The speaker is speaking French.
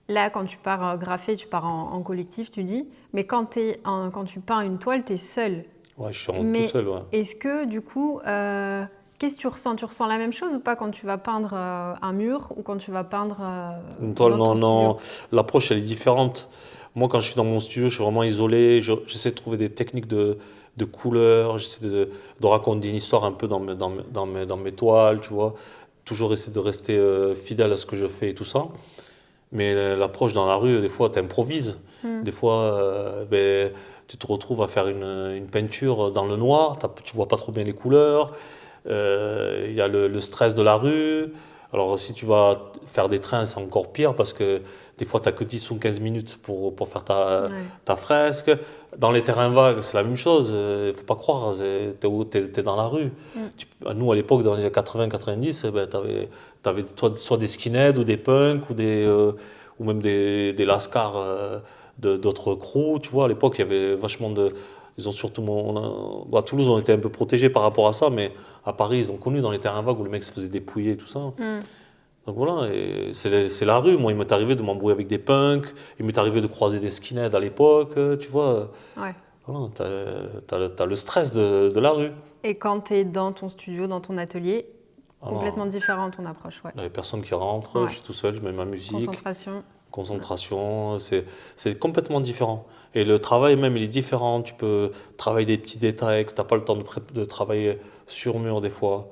Là, quand tu pars graffer, tu pars en collectif, tu dis. Mais quand tu peins une toile, tu es seul. Ouais, je suis tout Mais seul, ouais. est-ce que du coup, qu'est-ce que tu ressens? Tu ressens la même chose ou pas quand tu vas peindre un mur ou quand tu vas peindre Une toile, dans non, ton studio? non, l'approche elle est différente. Moi, quand je suis dans mon studio, je suis vraiment isolé. J'essaie de trouver des techniques de couleurs. J'essaie de raconter une histoire un peu dans mes toiles, tu vois. Toujours essayer de rester fidèle à ce que je fais et tout ça. Mais l'approche dans la rue, des fois, tu improvises. Hmm. Des fois, tu te retrouves à faire une peinture dans le noir. Tu vois pas trop bien les couleurs. Il y a le stress de la rue. Alors, si tu vas faire des trains, c'est encore pire parce que des fois, tu n'as que 10 ou 15 minutes pour faire Ouais. ta fresque. Dans les terrains vagues, c'est la même chose. Il ne faut pas croire, tu es dans la rue. Hmm. Nous, à l'époque, dans les années 80-90, tu avais soit des skinheads ou des punks ou même des lascars d'autres crews. Tu vois, à l'époque, il y avait vachement de. Ils ont surtout. À Toulouse, on était un peu protégés par rapport à ça, mais à Paris, ils ont connu dans les terrains vagues où les mecs se faisaient dépouiller et tout ça. Hmm. Donc voilà, et c'est la rue. Moi, il m'est arrivé de m'embrouiller avec des punks, il m'est arrivé de croiser des skinheads à l'époque, tu vois. Ouais. Voilà, t'as le stress de la rue. Et quand tu es dans ton studio, dans ton atelier, complètement Alors, différent ton approche, ouais. il y a personne qui rentre, je Ouais. suis tout seul, je mets ma musique, Concentration. Ouais. concentration, c'est complètement différent. Et le travail même, il est différent. Tu peux travailler des petits détails que tu n'as pas le temps de travailler sur mur des fois.